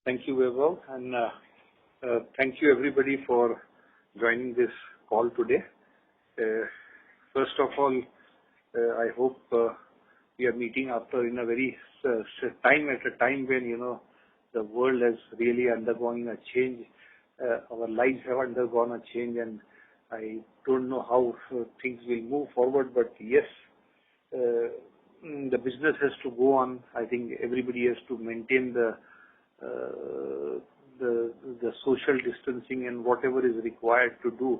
Thank you, Vaibhav, and thank you everybody for joining this call today. First of all, I hope we are meeting after in a very time when the world has really undergone a change. Our lives have undergone a change, and I don't know how things will move forward. But yes, the business has to go on. I think everybody has to maintain the social distancing and whatever is required to do.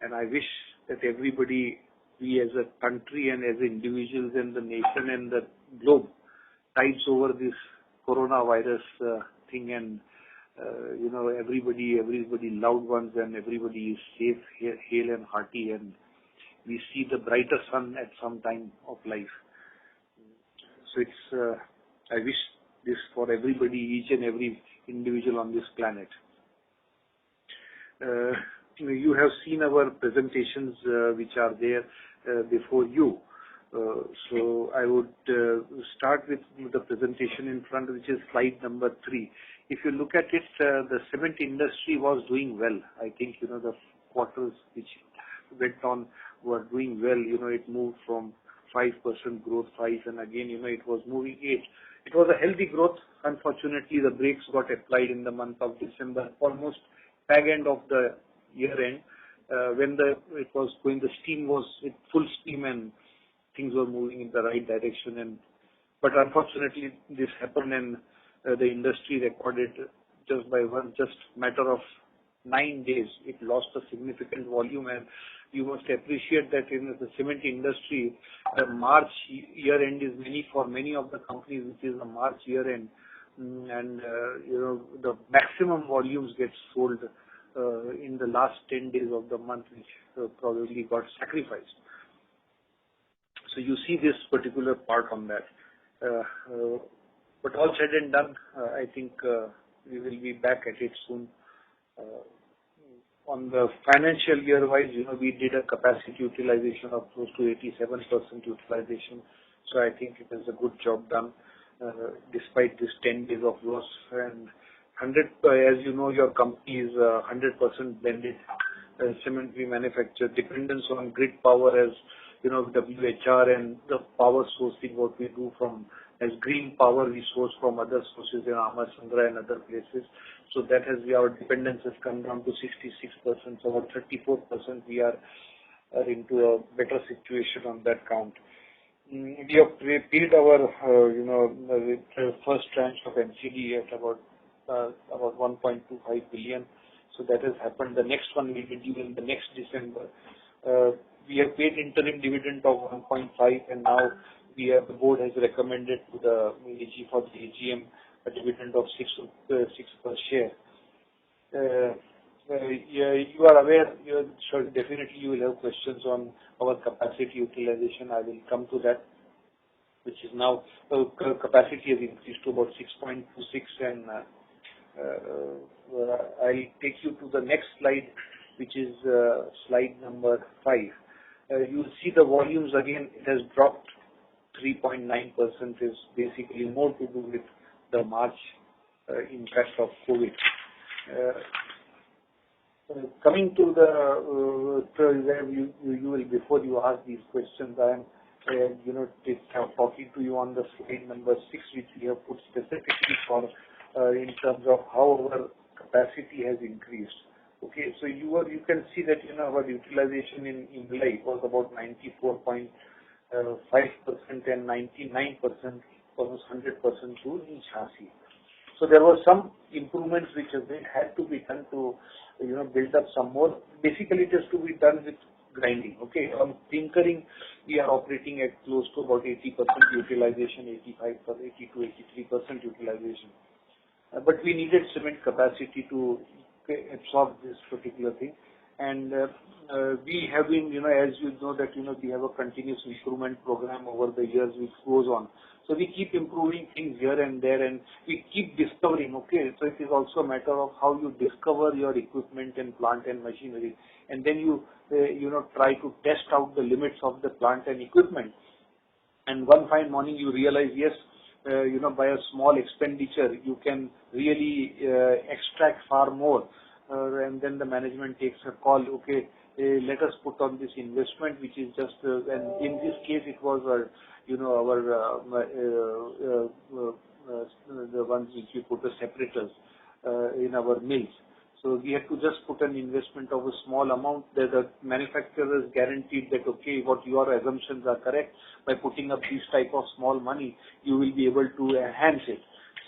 And I wish that everybody, we as a country and as individuals and the nation and the globe, tides over this coronavirus thing, and everybody, loved ones, and everybody is safe, hale and hearty, and we see the brighter sun at some time of life. So it's I wish this for everybody, each and every individual on this planet. You have seen our presentations which are there before you. So I would start with the presentation in front, which is slide number 3. If you look at it, the cement industry was doing well. I think, the quarters which went on were doing well. It moved from 5% growth, 5, and again, it was moving 8. It was a healthy growth. Unfortunately, the brakes got applied in the month of December, almost tag end of the year end, when it was going, the steam was at full steam and things were moving in the right direction. But unfortunately, this happened, and the industry recorded just matter of 9 days, it lost a significant volume. And you must appreciate that in the cement industry, the March year end is for many of the companies, which is the March year end, and the maximum volumes get sold in the last 10 days of the month, which probably got sacrificed. So you see this particular part on that. But all said and done, I think we will be back at it soon. On the financial year wise, we did a capacity utilization of close to 87% utilization. So I think it is a good job done, despite this 10 days of loss. And 100, as you know, your company is 100% blended cement we manufacture. Dependence on grid power as WHR and the power sourcing, what we do from as green power we source from other sources in Ammasandra and other places. So that our dependence has come down to 66%. So about 34% we are into a better situation on that count. We have paid our first tranche of NCD at about 1.25 billion. So that has happened. The next one will be due in the next December. We have paid interim dividend of 1.5, and now the board has recommended to the AG for the AGM a dividend of 6 per share. You are aware, definitely you will have questions on our capacity utilization. I will come to that, which is now capacity has increased to about 6.26, and I'll take you to the next slide, which is slide number 5. You will see the volumes again. It has dropped 3.9%. Is basically more to do with the March impact of COVID. Coming to where you will, before you ask these questions, I am talking to you on the slide number 6, which we have put specifically for in terms of how our capacity has increased. Okay, so you can see that our utilization in July was about 94.5% and 99%, almost 100% to in chassis. So there were some improvements which had to be done to build up some more. Basically, it has to be done with grinding. Okay, on tinkering, we are operating at close to about 80% utilization, 80 to 83% utilization. But we needed cement capacity to absorb this particular thing. And we have been, as you know that, we have a continuous improvement program over the years which goes on. So we keep improving things here and there, and we keep discovering. Okay, so it is also a matter of how you discover your equipment and plant and machinery, and then you try to test out the limits of the plant and equipment. And one fine morning you realize, yes, by a small expenditure, you can really extract far more. And then the management takes a call, okay, let us put on this investment, which is just, and in this case, it was, our the ones which we put the separators in our mills. So we had to just put an investment of a small amount that the manufacturer is guaranteed that, okay, what your assumptions are correct. By putting up this type of small money, you will be able to enhance it.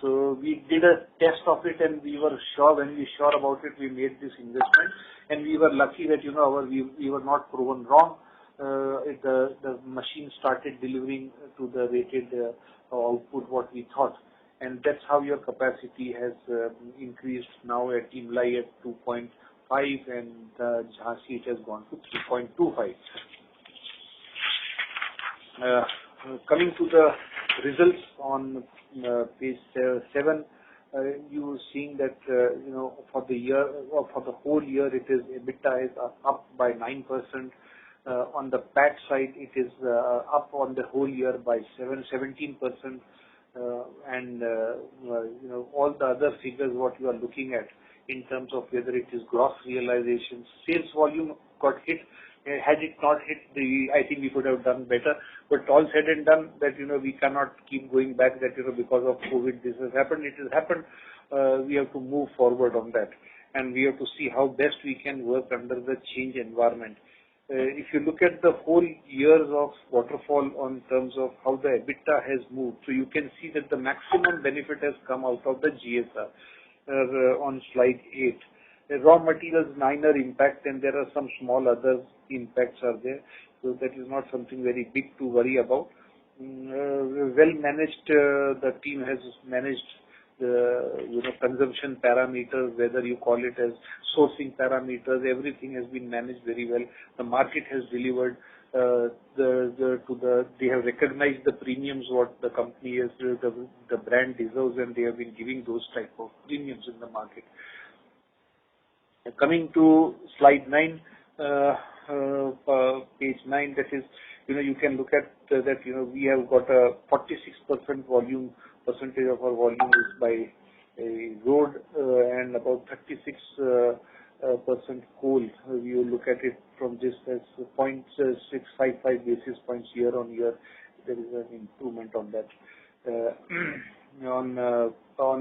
So we did a test of it, and we were sure, when we sure about it, we made this investment, and we were lucky that, we were not proven wrong. The machine started delivering to the rated output what we thought. And that's how your capacity has increased now at Imlai at 2.5, and Jhansi it has gone to 3.25. Coming to the results on page 7, you are seeing that for the year, or for the whole year, it is EBITDA is up by 9%. On the PAT side, it is up on the whole year by 17%. And all the other figures what you are looking at in terms of whether it is gross realization, sales volume got hit. Had it not hit, I think we could have done better. But all said and done, that we cannot keep going back. That because of COVID this has happened. It has happened. We have to move forward on that, and we have to see how best we can work under the change environment. If you look at the whole years of waterfall on terms of how the EBITDA has moved, so you can see that the maximum benefit has come out of the GSR on slide 8. The raw materials minor impact, and there are some small other impacts are there. So that is not something very big to worry about. Well managed, the team has managed the consumption parameters, whether you call it as sourcing parameters, everything has been managed very well. The market has delivered they have recognized the premiums what the company has, the brand deserves, and they have been giving those type of premiums in the market. Coming to slide 9, page 9, that is, you can look at that, we have got a 46% percentage of our volume is by road, and about 36% coal. You look at it from this as 0.655 basis points year on year. There is an improvement on that. On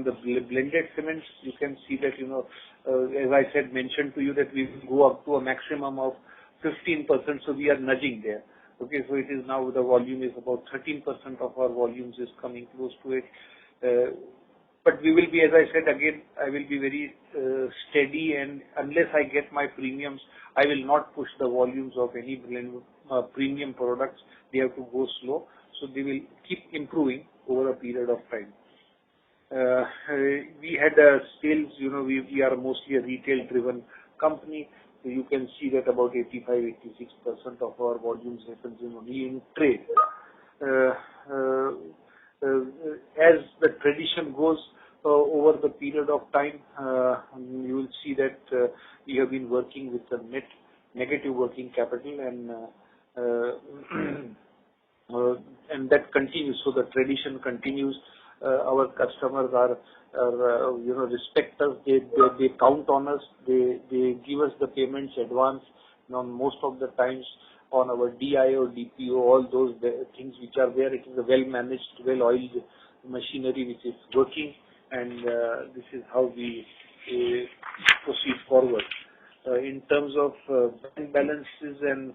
the blended cements, you can see that, as I said, mentioned to you that we will go up to a maximum of 15%, so we are nudging there. Okay, so it is now the volume is about 13% of our volumes is coming close to it. But we will be, as I said again, I will be very steady, and unless I get my premiums, I will not push the volumes of any premium products. They have to go slow, so they will keep improving over a period of time. We had sales, we are mostly a retail-driven company. So you can see that about 85-86% of our volumes happens only in trade. As the tradition goes over the period of time, you will see that we have been working with a net negative working capital, and that continues. So the tradition continues. Our customers are respect us. They count on us. They give us the payments advance. Most of the times on our DIO, DPO, all those things which are there, it is a well-managed, well-oiled machinery which is working, and this is how we proceed forward. In terms of bank balances and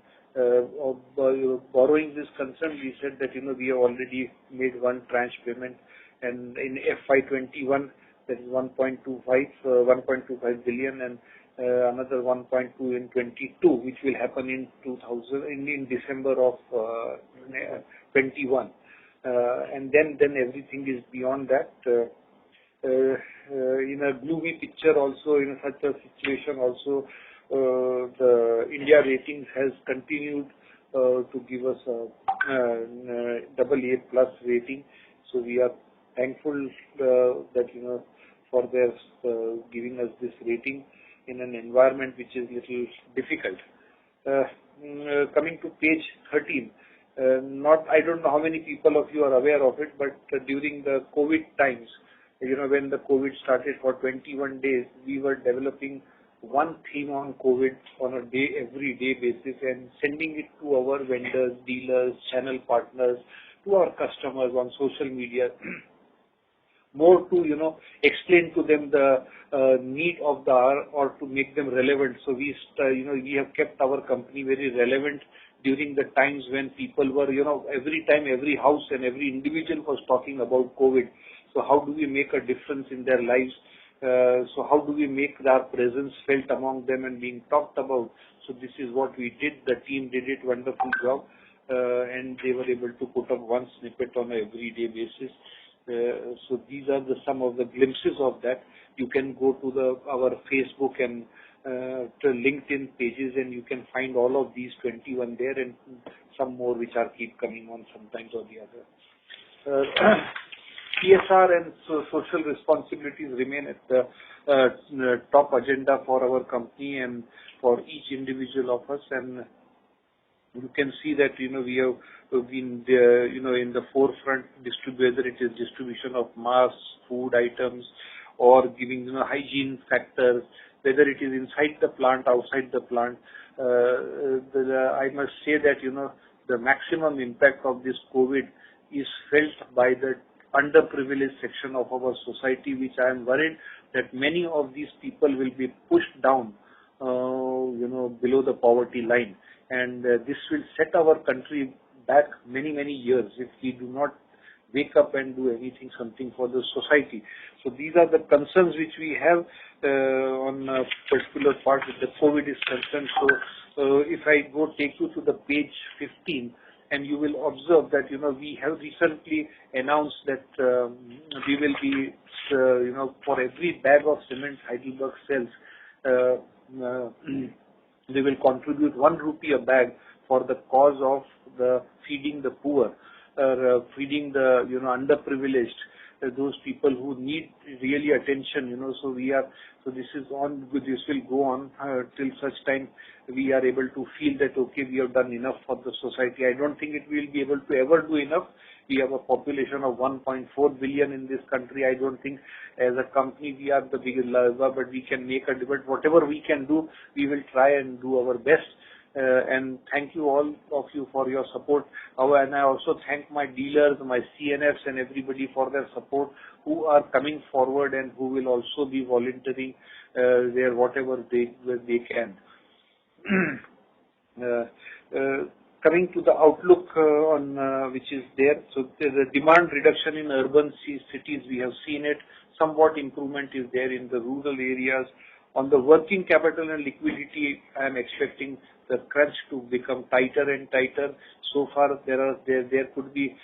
borrowing is concerned, we said that we have already made one tranche payment, and in FY21 that is 1.25 billion, and another 1.2 in 22, which will happen in December of 21, and then everything is beyond that. In a gloomy picture also, in such a situation also, the India Ratings has continued to give us a AA+ rating. So we are thankful that for their giving us this rating in an environment which is little difficult. Coming to page 13, I don't know how many people of you are aware of it, but during the COVID times, when the COVID started for 21 days, we were developing one theme on COVID on a every day basis and sending it to our vendors, dealers, channel partners, to our customers on social media, more to, explain to them the need of the hour or to make them relevant. So we have kept our company very relevant during the times when people were, every time, every house and every individual was talking about COVID. So how do we make a difference in their lives? So how do we make our presence felt among them and being talked about? So this is what we did. The team did it wonderful job, and they were able to put up one snippet on a everyday basis. So these are some of the glimpses of that. You can go to our Facebook and to LinkedIn pages, and you can find all of these 21 there, and some more which keep coming on sometimes or the other. CSR and social responsibilities remain at the top agenda for our company and for each individual of us. And you can see that, we have been, in the forefront, whether it is distribution of masks, food items, or giving, hygiene factors, whether it is inside the plant, outside the plant. I must say that, the maximum impact of this COVID is felt by the underprivileged section of our society, which I am worried that many of these people will be pushed down, below the poverty line. And this will set our country back many, many years if we do not wake up and do something for the society. So these are the concerns which we have on a particular part with the COVID is concerned. So if I take you to the page 15, and you will observe that, we have recently announced that we will be, for every bag of cement Heidelberg sells, they will contribute 1 rupee a bag for the cause of the feeding the poor, feeding the, underprivileged, those people who need really attention, so this will go on till such time we are able to feel that, okay, we have done enough for the society. I don't think it will be able to ever do enough. We have a population of 1.4 billion in this country. I don't think as a company we are the biggest, but we can make a difference. Whatever we can do, we will try and do our best. And thank you all of you for your support. And I also thank my dealers, my CNFs and everybody for their support who are coming forward and who will also be volunteering there whatever they can. Coming to the outlook on which is there. So there's a demand reduction in urban cities. We have seen it. Somewhat improvement is there in the rural areas. On the working capital and liquidity, I am expecting the crunch to become tighter and tighter. So far, there could be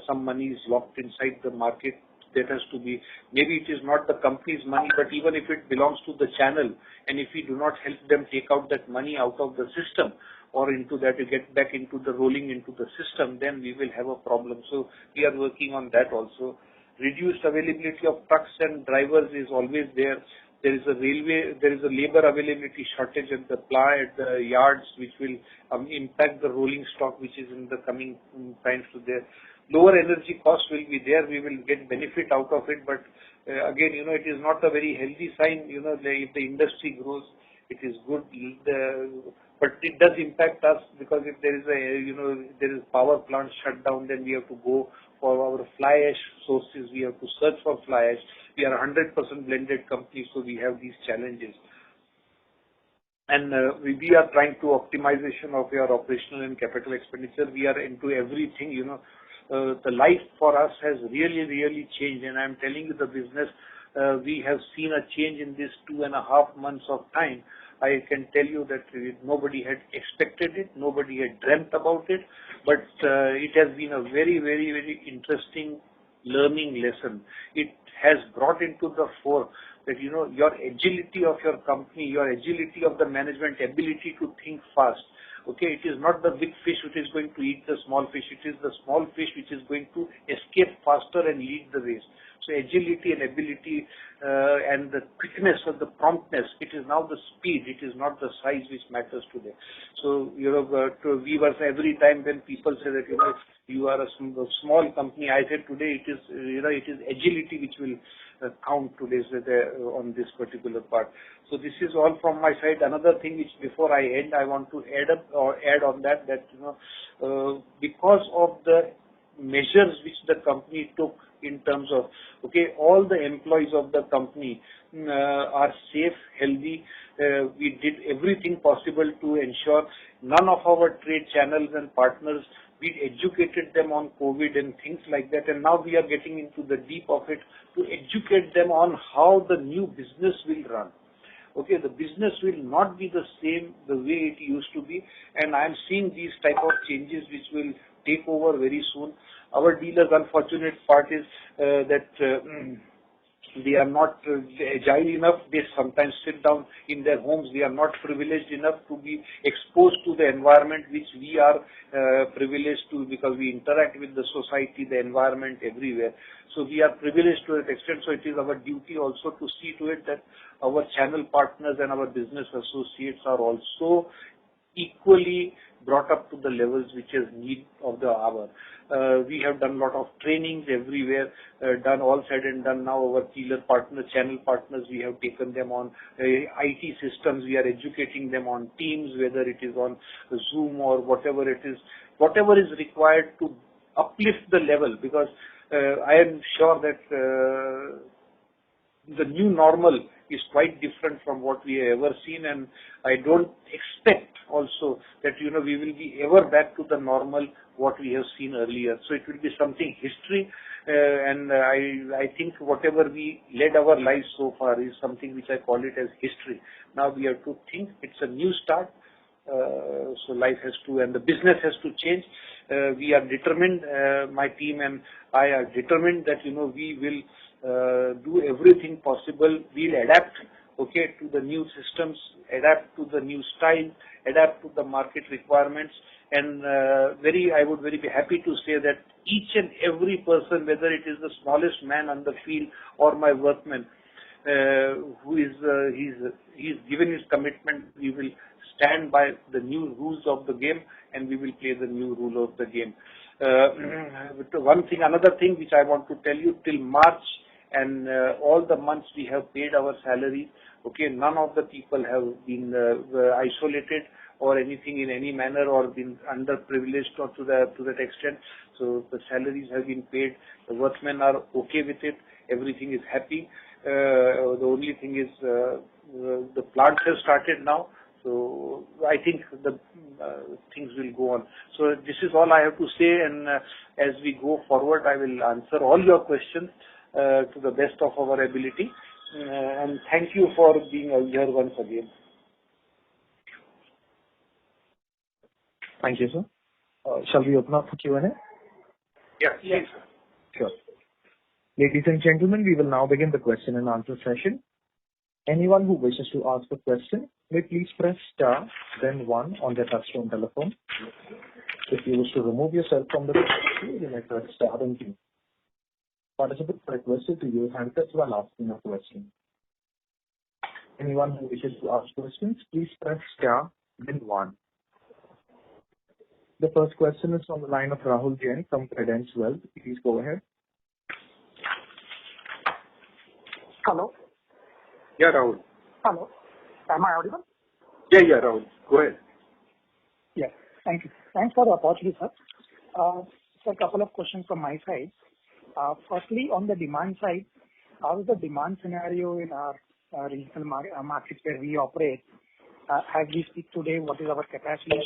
some money is locked inside the market. That has to be, maybe it is not the company's money, but even if it belongs to the channel, and if we do not help them take out that money out of the system, or into that to get back into the rolling into the system, then we will have a problem. So we are working on that also. Reduced availability of trucks and drivers is always there. There is a labor availability shortage at the plant, at the yards, which will impact the rolling stock, which is in the coming times to there. Lower energy costs will be there. We will get benefit out of it, but again, it is not a very healthy sign. If the industry grows, it is good. But it does impact us, because if there is power plant shut down, then we have to go for our fly ash sources. We have to search for fly ash. We are a 100% blended company, so we have these challenges. And we are trying to optimization of our operational and capital expenditure. We are into everything, the life for us has really, really changed. And I'm telling you the business, we have seen a change in this 2.5 months of time. I can tell you that nobody had expected it, nobody had dreamt about it, but it has been a very, very, very interesting learning lesson. It has brought into the fore that, your agility of your company, your agility of the management, ability to think fast. Okay, it is not the big fish which is going to eat the small fish. It is the small fish which is going to escape faster and lead the race. So agility and ability and the quickness or the promptness, it is now the speed, it is not the size which matters today. So, to viewers, every time when people say that, you are a small company, I said today it is, it is agility which will count today on this particular part. So this is all from my side. Another thing which before I end, I want to add on that, because of the measures which the company took in terms of, all the employees of the company are safe, healthy. We did everything possible to ensure none of our trade channels and partners, we educated them on COVID and things like that. And now we are getting into the deep of it to educate them on how the new business will run. The business will not be the same the way it used to be, and I am seeing these type of changes which will take over very soon. Our dealers, unfortunate part is that they are not agile enough. They sometimes sit down in their homes. They are not privileged enough to be exposed to the environment which we are privileged to, because we interact with the society, the environment everywhere. So we are privileged to that extent. So it is our duty also to see to it that our channel partners and our business associates are also equally brought up to the levels which is need of the hour. We have done a lot of trainings everywhere, done all said and done. Now our dealer partners, channel partners, we have taken them on IT systems. We are educating them on Teams, whether it is on Zoom or whatever it is, whatever is required to uplift the level, because I am sure that the new normal is quite different from what we have ever seen, and I don't expect also that we will be ever back to the normal what we have seen earlier. So it will be something history, and I think whatever we led our lives so far is something which I call it as history. Now we have to think it's a new start. So life has to, and the business has to change. We are determined, my team and I are determined that we will do everything possible. We'll adapt, to the new systems, adapt to the new style, adapt to the market requirements, and I would be happy to say that each and every person, whether it is the smallest man on the field or my workman, who is he's given his commitment, we will stand by the new rules of the game, and we will play the new rule of the game. Another thing which I want to tell you, till March and all the months we have paid our salaries. None of the people have been isolated or anything in any manner or been underprivileged or to that extent. So the salaries have been paid. The workmen are okay with it. Everything is happy. The only thing is the plants have started now. So I think the things will go on. So this is all I have to say, and as we go forward, I will answer all your questions to the best of our ability. And thank you for being here once again. Thank you, sir. Shall we open up for Q&A? Yes, please. Sure. Ladies and gentlemen, we will now begin the question and answer session. Anyone who wishes to ask a question may please press star, then 1 on their touchtone telephone. If you wish to remove yourself from the queue, you may press star then 2. Participants are requested to use handsets while asking a question. Anyone who wishes to ask questions, please press star, then 1. The first question is from the line of Rahul Jain from Credence Wealth. Please go ahead. Hello. Yeah, Rahul. Hello. Am I audible? Yeah, Rahul. Go ahead. Yes. Thank you. Thanks for the opportunity, sir. So a couple of questions from my side. Firstly, on the demand side, how is the demand scenario in our regional markets where we operate? As we speak today, what is our capacity?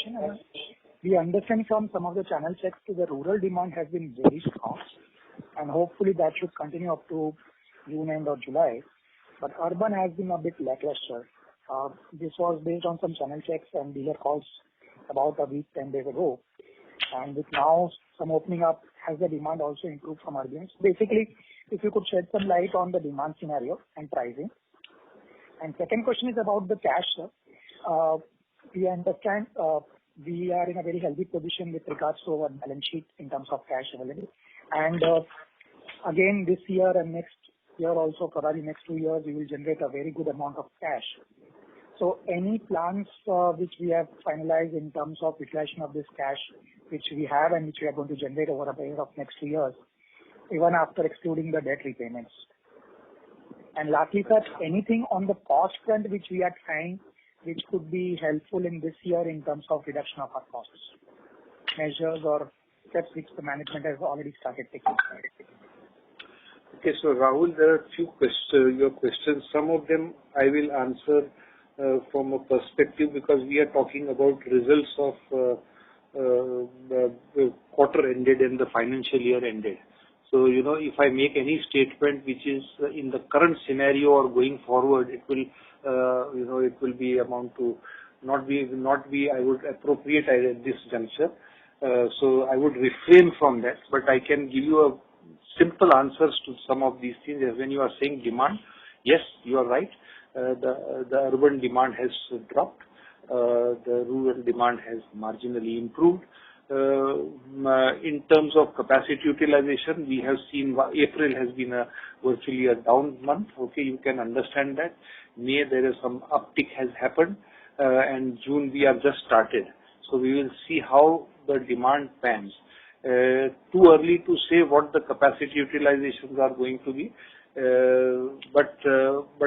We understand from some of the channel checks that the rural demand has been very strong, and hopefully that should continue up to June end or July. But urban has been a bit lackluster. This was based on some channel checks and dealer calls about a week, 10 days ago. And with now some opening up, has the demand also improved from urban? Basically, if you could shed some light on the demand scenario and pricing. And second question is about the cash, sir. We understand we are in a very healthy position with regards to our balance sheet in terms of cash available. And again, this year and next year also, probably next 2 years, we will generate a very good amount of cash. So any plans which we have finalized in terms of utilization of this cash, which we have and which we are going to generate over a period of next 2 years, even after excluding the debt repayments? And lastly, sir, anything on the cost front which we are trying, which could be helpful in this year in terms of reduction of our costs, measures or steps which the management has already started taking? Okay, so Rahul, there are few questions, your questions. Some of them I will answer from a perspective, because we are talking about results of the quarter ended and the financial year ended. So, if I make any statement which is in the current scenario or going forward, it will, it will be amount to not be, I would appropriate at this juncture. So I would refrain from that, but I can give you a simple answers to some of these things. When you are saying demand, yes, you are right. The urban demand has dropped. The rural demand has marginally improved. In terms of capacity utilization, we have seen April has been virtually a down month. Okay, you can understand that. May there is some uptick has happened, and June we have just started. So we will see how the demand pans. Too early to say what the capacity utilizations are going to be. But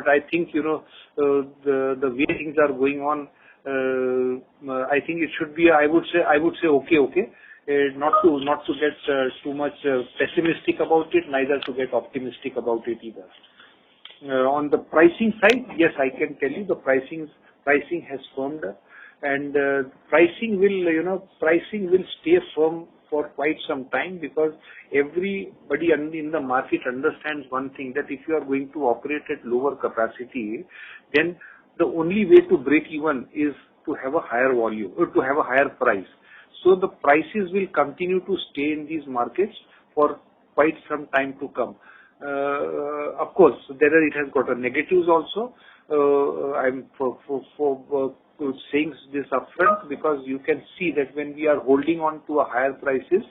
I think, the way things are going on, I think it should be, I would say okay. Not to get too much pessimistic about it, neither to get optimistic about it either. On the pricing side, yes, I can tell you the pricing has firmed up, and pricing will stay firm for quite some time, because everybody in the market understands one thing, that if you are going to operate at lower capacity, then the only way to break even is to have a higher volume or to have a higher price. So the prices will continue to stay in these markets for quite some time to come. Of course, it has got a negatives also. I'm for saying this upfront, because you can see that when we are holding on to a higher prices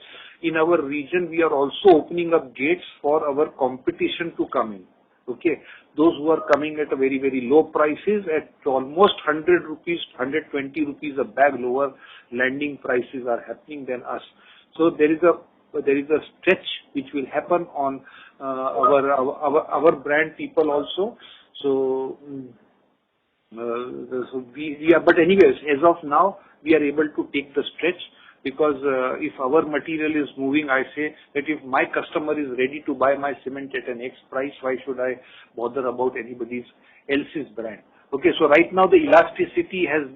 in our region, we are also opening up gates for our competition to come in. Okay, those who are coming at a very, very low prices, at almost 100 rupees, 120 rupees a bag lower landing prices are happening than us. So there is a stretch which will happen on our brand people also. So we are, but anyways, as of now, we are able to take the stretch, because if our material is moving, I say that if my customer is ready to buy my cement at an X price, why should I bother about anybody else's brand? Okay, so right now the elasticity has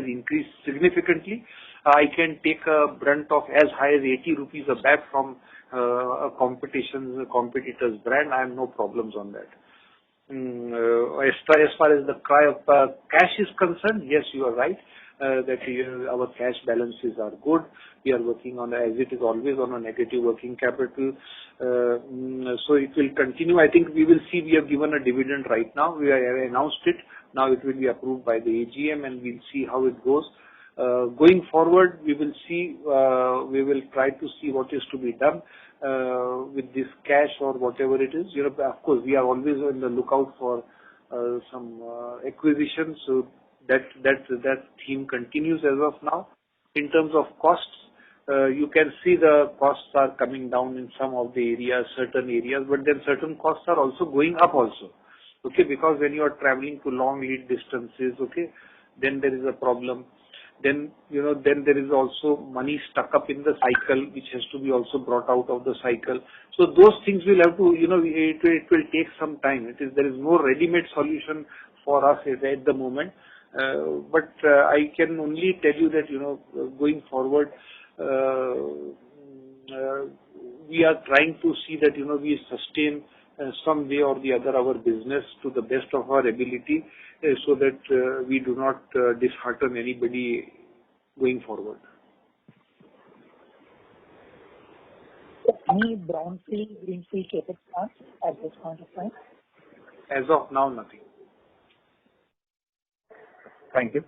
increased significantly. I can take a brunt of as high as 80 rupees a bag from a competitor's brand. I have no problems on that. As far as the cash is concerned, yes, you are right, that our cash balances are good. We are working on, as it is always, on a negative working capital. So it will continue. I think we will see. We have given a dividend right now. We have announced it. Now it will be approved by the AGM, and we'll see how it goes. Going forward, we will see. We will try to see what is to be done with this cash or whatever it is. Of course, we are always on the lookout for some acquisitions. So that theme continues as of now. In terms of costs, you can see the costs are coming down in some of the areas, certain areas, but then certain costs are also going up also. Okay, because when you are traveling to long lead distances, okay, then there is a problem. Then there is also money stuck up in the cycle, which has to be also brought out of the cycle. So those things will have to, it will take some time. There is no ready-made solution for us at the moment. But I can only tell you that, going forward, we are trying to see that, we sustain some way or the other our business to the best of our ability, so that we do not dishearten anybody going forward. Any brownfield, greenfield CapEx plans at this point of time? As of now, nothing. Thank you.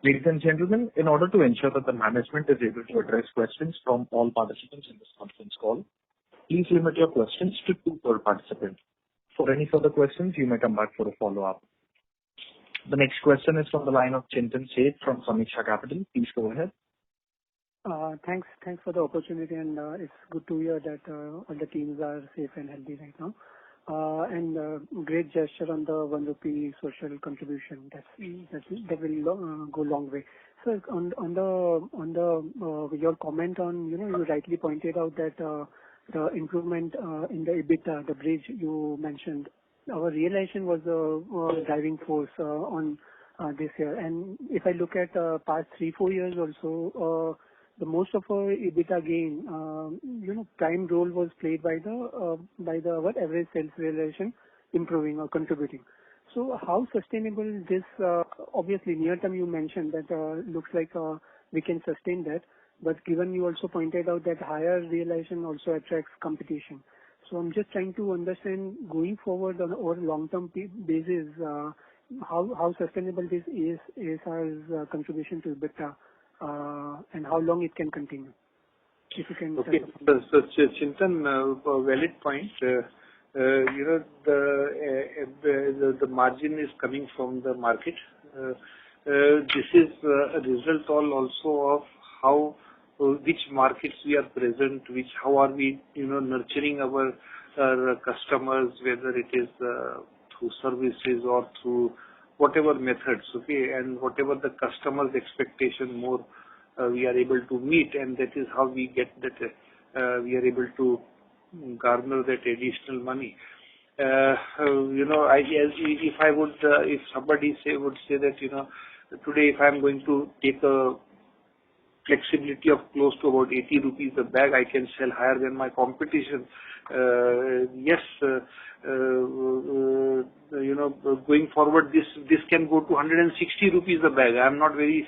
Ladies and gentlemen, in order to ensure that the management is able to address questions from all participants in this conference call, please limit your questions to 2 per participant. For any further questions, you may come back for a follow-up. The next question is from the line of Chintan Sheth from Sameeksha Capital. Please go ahead. Thanks for the opportunity, and it's good to hear that all the teams are safe and healthy right now. Great gesture on the 1 rupee social contribution. That will go a long way. So on your comment on, you rightly pointed out that the improvement in the EBITDA, the bridge you mentioned, our realization was a driving force on this year. And if I look at past 3-4 years also, the most of our EBITDA gain, prime role was played by our average sales realization improving or contributing. So how sustainable this? Obviously, near term you mentioned that looks like we can sustain that. But given you also pointed out that higher realization also attracts competition. So I'm just trying to understand going forward on a long-term basis, how sustainable this is as contribution to EBITDA, and how long it can continue. If you can. Okay. So Chintan, valid point. The margin is coming from the market. This is a result also of how which markets we are present, how are we nurturing our customers, whether it is through services or through whatever methods, okay, and whatever the customer's expectation more we are able to meet, and that is how we get that we are able to garner that additional money. If somebody would say that today if I am going to take a flexibility of close to about 80 rupees a bag, I can sell higher than my competition. Yes, going forward, this can go to 160 rupees a bag. I am not very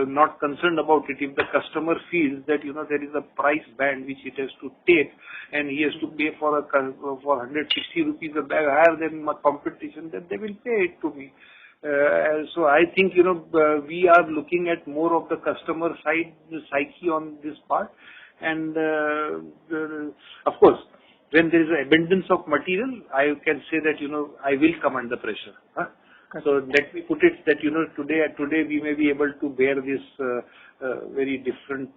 not concerned about it. If the customer feels that there is a price band which it has to take, and he has to pay for 160 rupees a bag higher than my competition, then they will pay it to me. So I think we are looking at more of the customer side, the psyche on this part, and of course, when there is an abundance of material, I can say that I will come under pressure. Huh? So let me put it that today we may be able to bear this very different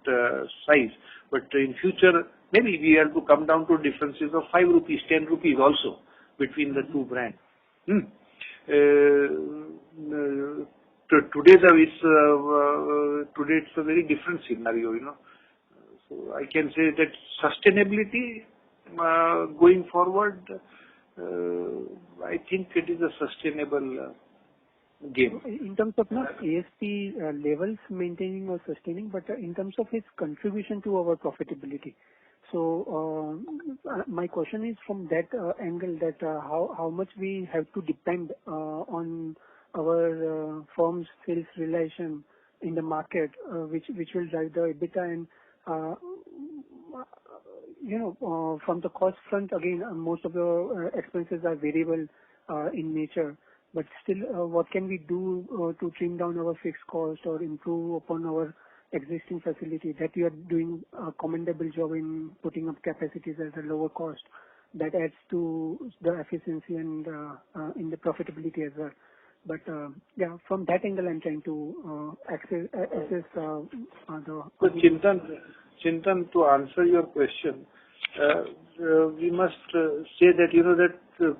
size, but in future maybe we have to come down to differences of 5 rupees, 10 rupees also between the two brands. Today it's a very different scenario, So I can say that sustainability going forward, I think it is a sustainable game. In terms of not ASP levels maintaining or sustaining, but in terms of its contribution to our profitability. So my question is from that angle, that how much we have to depend on our firm's sales relation in the market, which will drive the EBITDA, and from the cost front, again, most of the expenses are variable in nature. But still, what can we do to trim down our fixed cost or improve upon our existing facility? That you are doing a commendable job in putting up capacities at a lower cost. That adds to the efficiency and in the profitability as well. But from that angle, I'm trying to assess the. So Chintan, to answer your question, we must say that that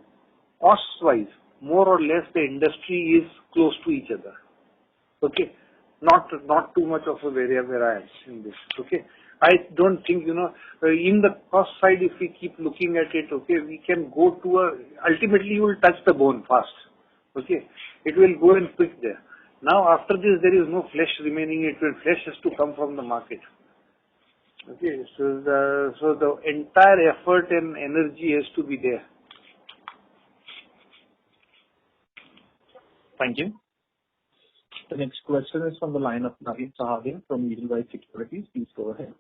cost-wise, more or less, the industry is close to each other. Okay, not too much of a variance in this. Okay, I don't think in the cost side, if we keep looking at it, okay, we can go to ultimately you will touch the bone fast. Okay, it will go and quick there. Now after this, there is no flesh remaining. Flesh has to come from the market. Okay, so the entire effort and energy has to be there. Thank you. The next question is from the line of Naveen Sahadeo from Edelweiss Securities. Please go ahead.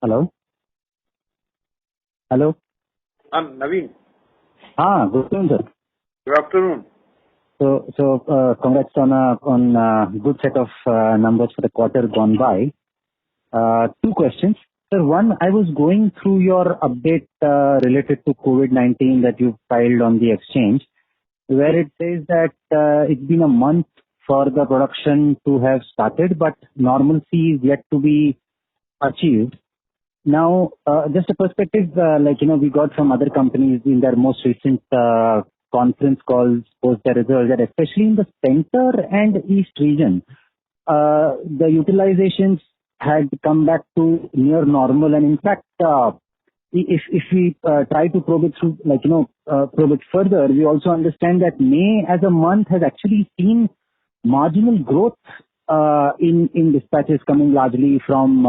Hello. Naveen. Good afternoon, sir. Good afternoon. So congrats on a good set of numbers for the quarter gone by. 2 questions. Sir, one, I was going through your update related to COVID-19 that you filed on the exchange, where it says that it's been a month for the production to have started, but normalcy is yet to be achieved. Now, just a perspective, we got from other companies in their most recent conference calls post their results, that especially in the center and east region, the utilizations had come back to near normal. And in fact, if we try to probe it through, probe it further, we also understand that May as a month has actually seen marginal growth in dispatches coming largely from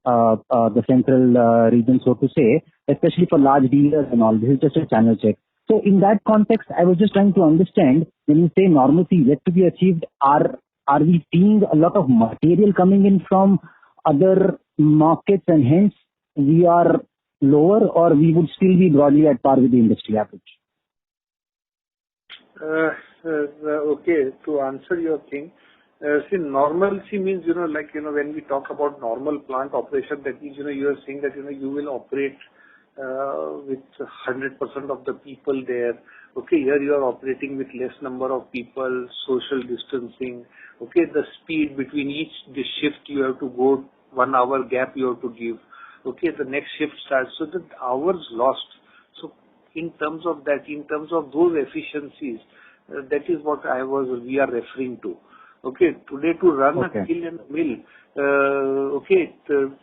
the central region, so to say, especially for large dealers and all. This is just a channel check. So in that context, I was just trying to understand, when you say normalcy yet to be achieved, are we seeing a lot of material coming in from other markets and hence we are lower, or we would still be broadly at par with the industry average? Okay, to answer your thing, see, normalcy means, when we talk about normal plant operation, that means, you are saying that, you will operate with 100% of the people there. Okay, here you are operating with less number of people, social distancing. Okay, the speed between each shift you have to go, 1 hour gap you have to give. Okay, the next shift starts. So the hours lost. So in terms of that, in terms of those efficiencies, that is what we are referring to. Okay, today to run a kiln and mill,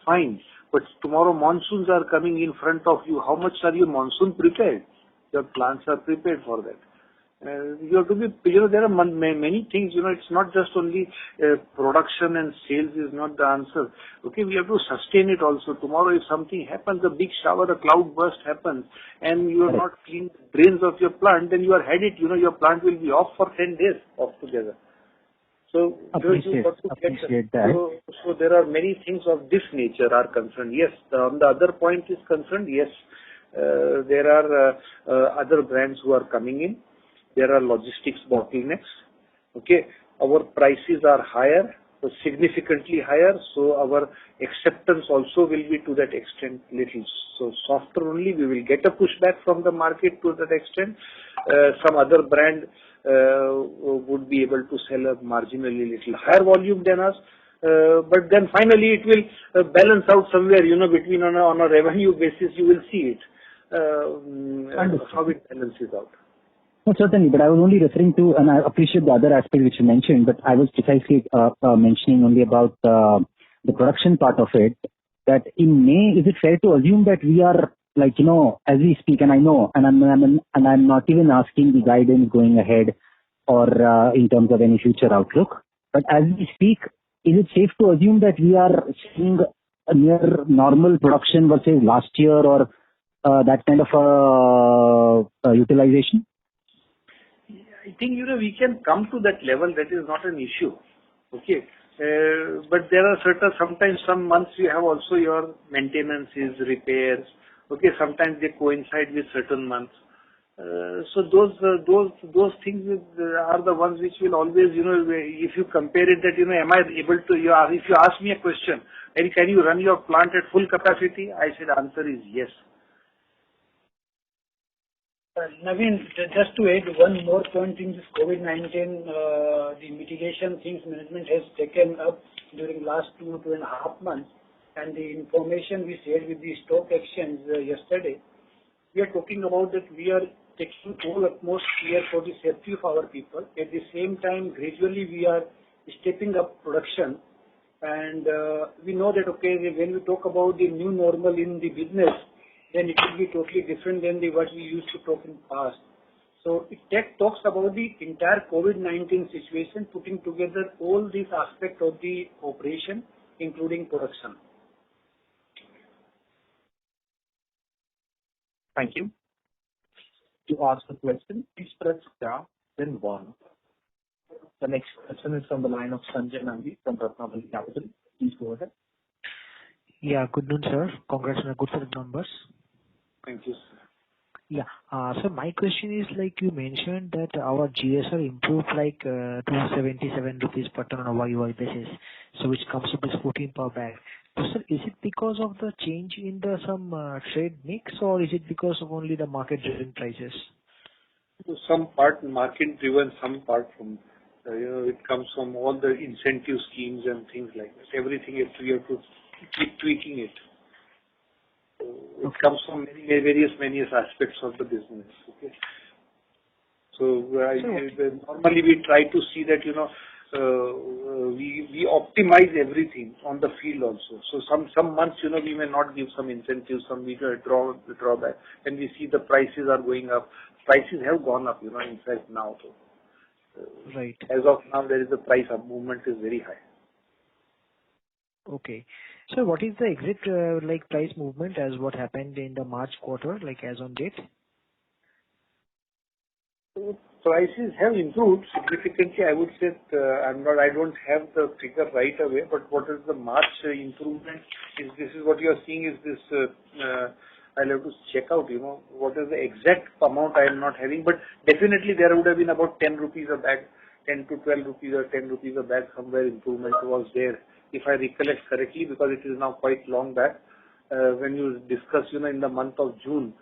fine. But tomorrow monsoons are coming in front of you. How much are you monsoon prepared? Your plants are prepared for that. You have to be, there are many things, it's not just only production and sales is not the answer. Okay, we have to sustain it also. Tomorrow if something happens, a big shower, a cloud burst happens, and you are not clean drains of your plant, then you are headed, your plant will be off for 10 days altogether. So appreciate that. So there are many things of this nature are concerned. Yes, on the other point is concerned, yes, there are other brands who are coming in. There are logistics bottlenecks. Okay, our prices are higher, significantly higher, so our acceptance also will be to that extent little. So softer only, we will get a pushback from the market to that extent. Some other brand would be able to sell a marginally little higher volume than us. But then finally it will balance out somewhere, between on a revenue basis, you will see it, how it balances out. No, certainly, but I was only referring to, and I appreciate the other aspect which you mentioned, but I was precisely mentioning only about the production part of it, that in May, is it fair to assume that we are, as we speak, and I know, and I'm not even asking the guidance going ahead or in terms of any future outlook, but as we speak, is it safe to assume that we are seeing a near normal production versus last year, or that kind of utilization? I think, we can come to that level. That is not an issue. Okay. But there are sometimes some months you have also your maintenances, repairs. Okay. Sometimes they coincide with certain months. So those things are the ones which will always, if you compare it that, am I able to, if you ask me a question, can you run your plant at full capacity? I said answer is yes. Naveen, just to add one more point in this COVID-19, the mitigation things management has taken up during last 2.5 months, and the information we shared with the stock exchange yesterday, we are talking about that we are taking all utmost care for the safety of our people. At the same time, gradually we are stepping up production, and we know that, when we talk about the new normal in the business, then it will be totally different than what we used to talk in the past. So it talks about the entire COVID-19 situation, putting together all these aspects of the operation, including production. Thank you. To ask a question, please press star, then 1. The next question is from the line of Sanjay Nandi from Ratnabali Capital. Please go ahead. Yeah, good noon, sir. Congrats on a good set of numbers. Thank you, sir. Yeah. So my question is, you mentioned that our GSR improved 277 rupees per ton on a YY basis, so which comes to this 14 per bag. So, sir, is it because of the change in the some trade mix, or is it because of only the market-driven prices? So some part market driven, some part from, it comes from all the incentive schemes and things like that. Everything is, we have to keep tweaking it. So it comes from various aspects of the business. Okay. So normally we try to see that, we optimize everything on the field also. So some months, we may not give some incentives, some we draw back, and we see the prices are going up. Prices have gone up, in fact now. So, Right. as of now, there is a price up movement is very high. Okay. So what is the exit price movement as what happened in the March quarter, like as on date? So prices have improved significantly. I would say I don't have the figure right away, but what is the March improvement? This is what you are seeing is this. I'll have to check out. What is the exact amount I am not having, but definitely there would have been about 10 rupees a bag, 10 to 12 rupees or 10 rupees a bag somewhere improvement was there, if I recollect correctly, because it is now quite long back. When you discuss, in the month of June,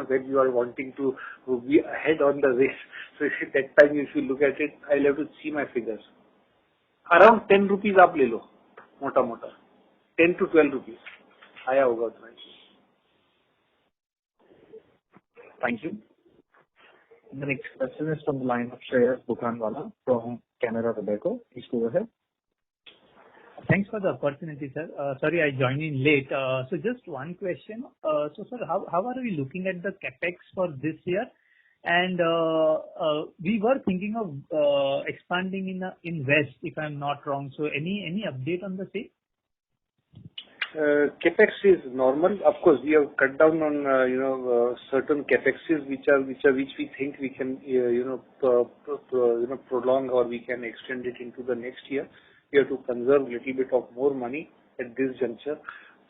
when you are wanting to be ahead on the race. So at that time, if you look at it, I'll have to see my figures. Around 10 rupees आप ले लो, मोटा 10 to 12 rupees आया होगा उतना. Thank you. The next question is from the line of Shreyas Bukhanwala from Canara Robeco. Please go ahead. Thanks for the opportunity, sir. Sorry, I joined in late. So just one question. So, sir, how are we looking at the capex for this year? And we were thinking of expanding in West, if I'm not wrong. So any update on the same? Capex is normal. Of course, we have cut down on certain capexes which we think we can prolong or we can extend it into the next year. We have to conserve a little bit of more money at this juncture.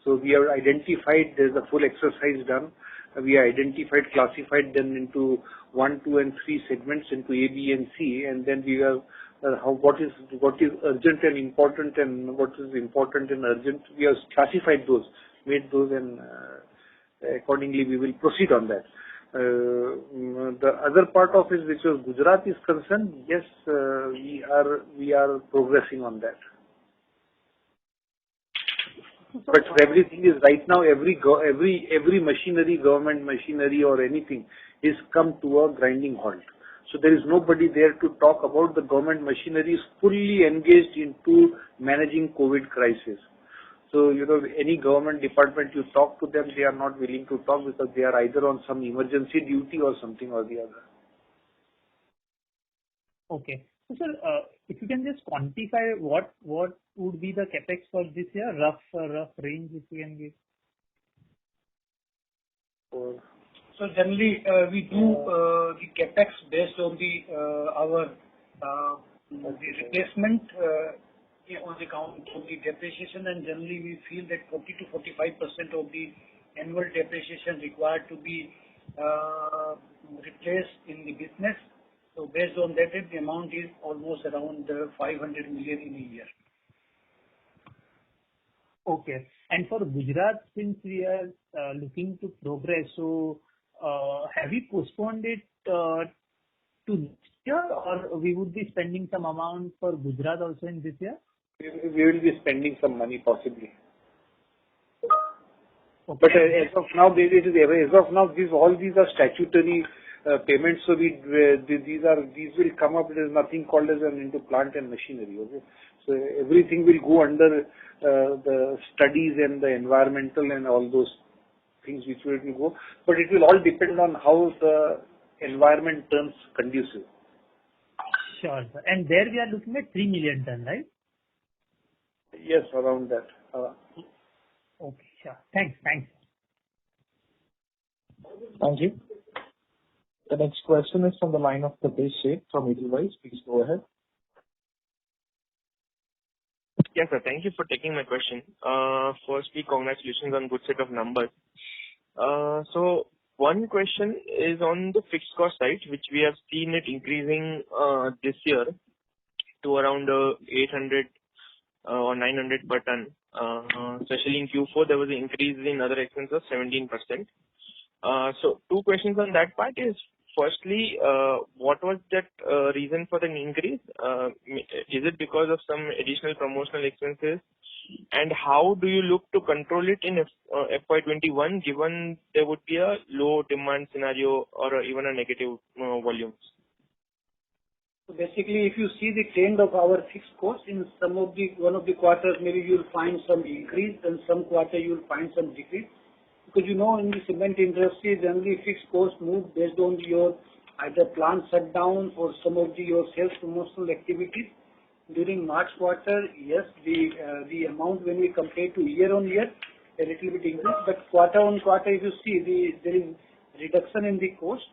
So we have identified, there's a full exercise done. We have identified, classified them into 1, 2, and 3 segments into A, B, and C, and then we have what is urgent and important, and what is important and urgent. We have classified those, made those, and accordingly we will proceed on that. The other part of it, which was Gujarat, is concerned. Yes, we are progressing on that. But everything is right now. Every machinery, government machinery or anything, is come to a grinding halt. So there is nobody there to talk about. The government machinery is fully engaged into managing COVID crisis. So, any government department you talk to them, they are not willing to talk because they are either on some emergency duty or something or the other. Okay. So, sir, if you can just quantify what would be the capex for this year, rough range, if you can give. So generally, we do the capex based on our replacement on the count of the depreciation, and generally we feel that 40 to 45% of the annual depreciation required to be replaced in the business. So based on that, the amount is almost around 500 million in a year. Okay. And for Gujarat, since we are looking to progress, so have we postponed it to next year, or we would be spending some amount for Gujarat also in this year? We will be spending some money possibly. Okay. But as of now, all these are statutory payments. So these will come up. There is nothing called as into plant and machinery. Okay? So everything will go under the studies and the environmental and all those things which will go. But it will all depend on how the environment turns conducive. Sure, sir. And there we are looking at 3 million ton, right? Yes, around that. Okay, sure. Thanks. Thank you. The next question is from the line of Pritesh Sheth from Edelweiss. Please go ahead. Yes, sir. Thank you for taking my question. Firstly, congratulations on good set of numbers. So one question is on the fixed cost side, which we have seen it increasing this year to around 800 or 900 per ton. Especially in Q4, there was an increase in other expenses of 17%. So two questions on that part is, firstly, what was that reason for the increase? Is it because of some additional promotional expenses? And how do you look to control it in FY21, given there would be a low demand scenario or even a negative volumes? So basically, if you see the trend of our fixed costs in one of the quarters, maybe you'll find some increase, and some quarter you'll find some decrease. Because in the cement industry, generally fixed costs move based on your either plant shutdown or some of your sales promotional activities. During March quarter, yes, the amount when we compare to year-on-year, a little bit increase, but quarter-on-quarter, if you see, there is reduction in the cost,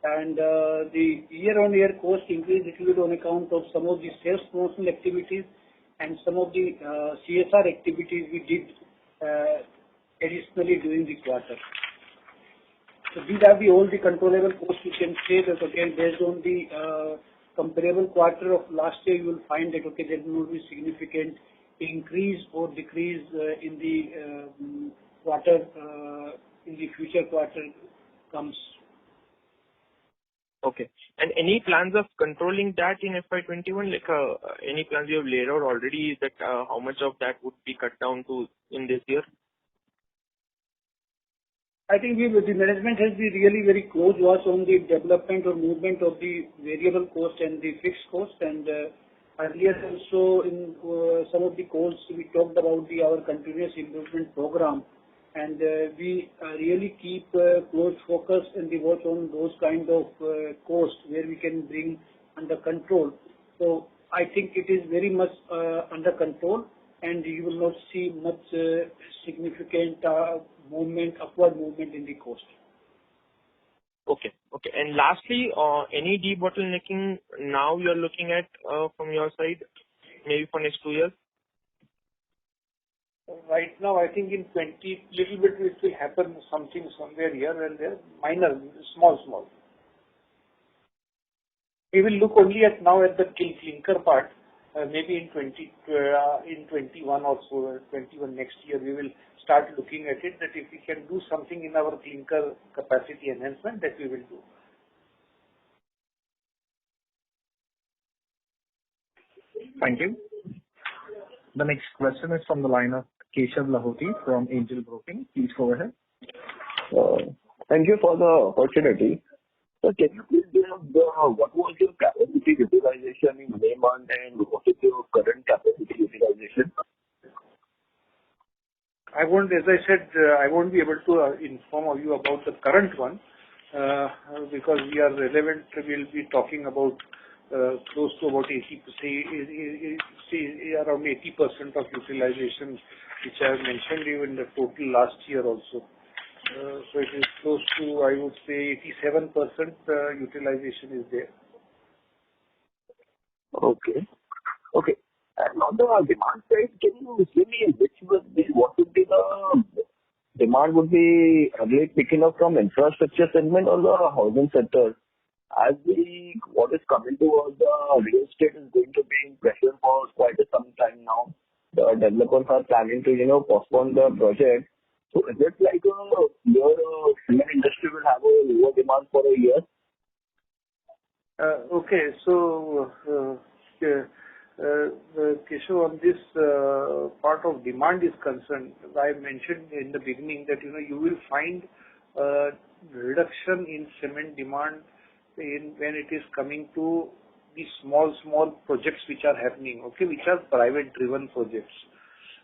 and the year-on-year cost increase little bit on account of some of the sales promotional activities and some of the CSR activities we did additionally during the quarter. So these are all the controllable costs. You can say that, okay, based on the comparable quarter of last year, you will find that, okay, there will be significant increase or decrease in the quarter, in the future quarter comes. Okay. And any plans of controlling that in FY21? Like any plans you have laid out already that how much of that would be cut down to in this year? I think the management has been really very close watch on the development or movement of the variable cost and the fixed cost. And earlier also in some of the calls we talked about our continuous improvement program. And we really keep close focus and the watch on those kind of costs where we can bring under control. So I think it is very much under control, and you will not see much significant upward movement in the cost. Okay. Okay. And lastly, any debottlenecking now you're looking at from your side, maybe for next 2 years? Right now, I think in 20, little bit it will happen something somewhere here and there, minor, small. We will look only at the clinker part. Maybe in 21 or so, 21 next year, we will start looking at it, that if we can do something in our clinker capacity enhancement, that we will do. Thank you. The next question is from the line of Keshav Lahoti from Angel Broking. Please go ahead. Thank you for the opportunity. So can you please give what was your capacity utilization in May month and what is your current capacity utilization? As I said, I won't be able to inform you about the current one because we are relevant. We'll be talking about close to about 80%, around 80% of utilization, which I have mentioned even the total last year also. So it is close to, I would say, 87% utilization is there. Okay. And on the demand side, can you give me what would be the demand would be really picking up from infrastructure segment or the housing sector? As what is coming towards the real estate is going to be in pressure for quite some time now. The developers are planning to, postpone the project. So is it like your cement industry will have a lower demand for a year? Okay, so Keshav, on this part of demand is concerned, I mentioned in the beginning that you will find a reduction in cement demand when it is coming to the small projects which are happening, okay, which are private driven projects.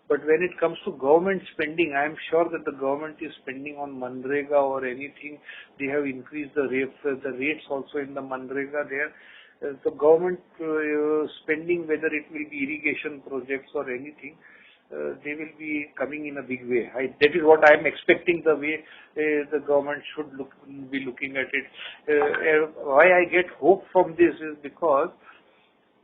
But when it comes to government spending, I am sure that the government is spending on Manrega or anything. They have increased the rates also in the Manrega there. The government spending, whether it will be irrigation projects or anything, they will be coming in a big way. That is what I am expecting, the way the government should be looking at it. Why I get hope from this is because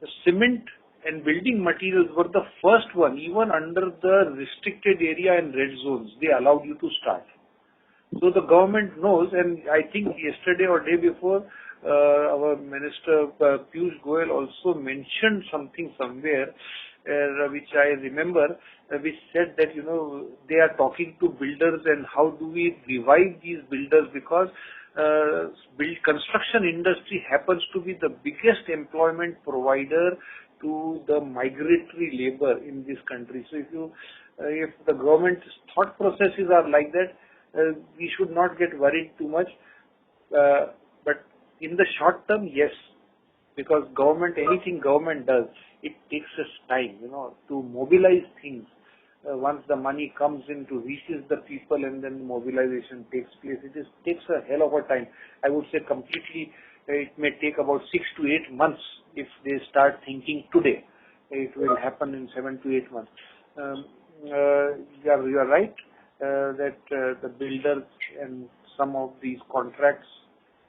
the cement and building materials were the first one, even under the restricted area and red zones, they allowed you to start. So the government knows, and I think yesterday or day before, our Minister Piyush Goyal also mentioned something somewhere which I remember, which said that, they are talking to builders and how do we revive these builders, because construction industry happens to be the biggest employment provider to the migratory labor in this country. So if the government's thought processes are like that, we should not get worried too much. But in the short term, yes, because anything government does, it takes us time, to mobilize things. Once the money comes in to reaches the people and then mobilization takes place, it takes a hell of a time. I would say completely, it may take about 6 to 8 months if they start thinking today. It will happen in 7 to 8 months. You are right that the builders and some of these contracts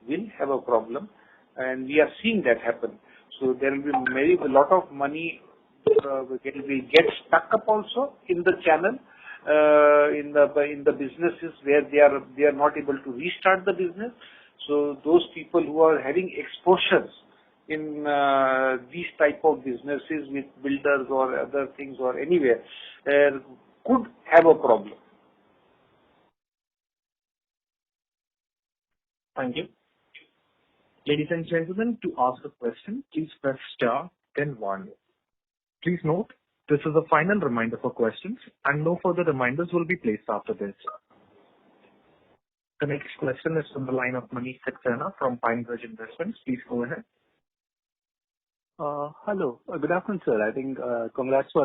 will have a problem, and we are seeing that happen. So there will be a lot of money will get stuck up also in the channel, in the businesses where they are not able to restart the business. So those people who are having exposures in these type of businesses with builders or other things or anywhere could have a problem. Thank you. Ladies and gentlemen, to ask a question, please press star, then 1. Please note, this is a final reminder for questions, and no further reminders will be placed after this. The next question is from the line of Manish Saxena from PineBridge Investments. Please go ahead. Hello. Good afternoon, sir. I think congrats for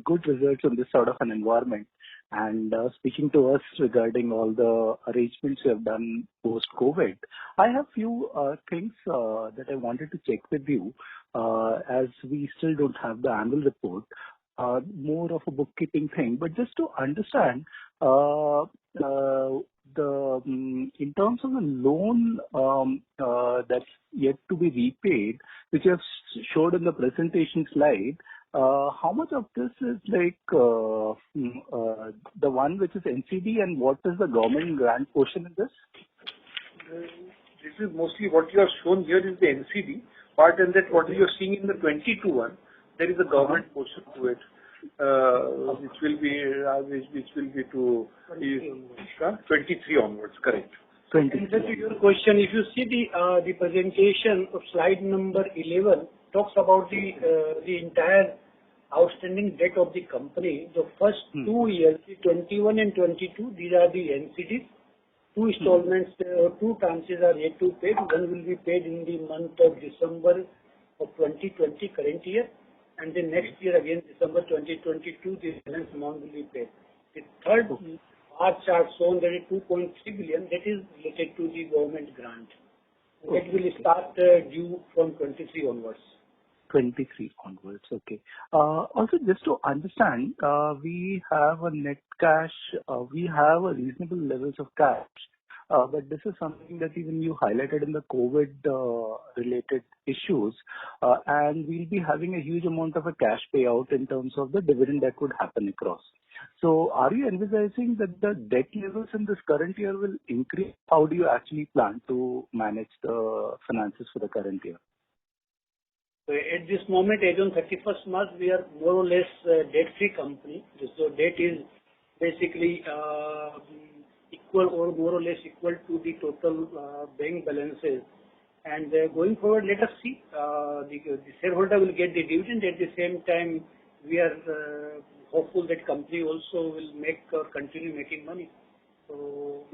good results in this sort of an environment, and speaking to us regarding all the arrangements you have done post-COVID. I have few things that I wanted to check with you, as we still don't have the annual report, more of a bookkeeping thing. But just to understand, in terms of the loan that's yet to be repaid, which you have showed in the presentation slide, how much of this is like the one which is NCD, and what is the government grant portion in this? This is mostly what you have shown here is the NCD part, and that what you are seeing in the 22 one, there is a government portion to it, which will be to 23 onwards, correct. And to your question, if you see the presentation of slide number 11 talks about the entire outstanding debt of the company. The first 2 years, 21 and 22, these are the NCDs. 2 installments, 2 tranches are yet to pay. One will be paid in the month of December of 2020, current year, and then next year again, December 2022, the balance amount will be paid. The third bar chart shown that is 2.3 billion, that is related to the government grant. That will start due from 23 onwards. 23 onwards, okay. Also, just to understand, we have a net cash, we have a reasonable levels of cash, but this is something that even you highlighted in the COVID related issues, and we'll be having a huge amount of a cash payout in terms of the dividend that could happen across. So are you envisaging that the debt levels in this current year will increase? How do you actually plan to manage the finances for the current year? So at this moment, as on 31st March, we are more or less debt-free company. So debt is basically equal or more or less equal to the total bank balances. And going forward, let us see. The shareholder will get the dividend. At the same time, we are hopeful that company also will continue making money. So